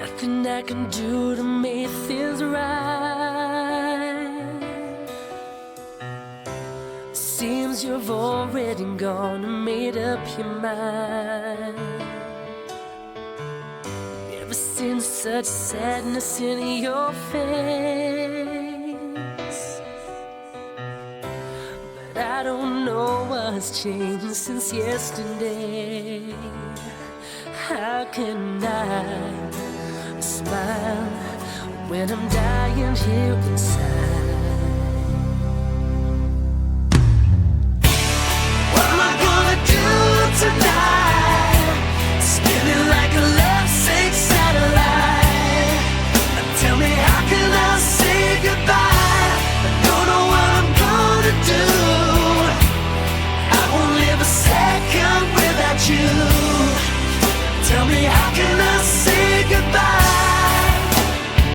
Nothing I can do to make things right. Seems you've already gone and made up your mind. Never seen such sadness in your face. But I don't know what's changed since yesterday. How can I smile when I'm dying here inside?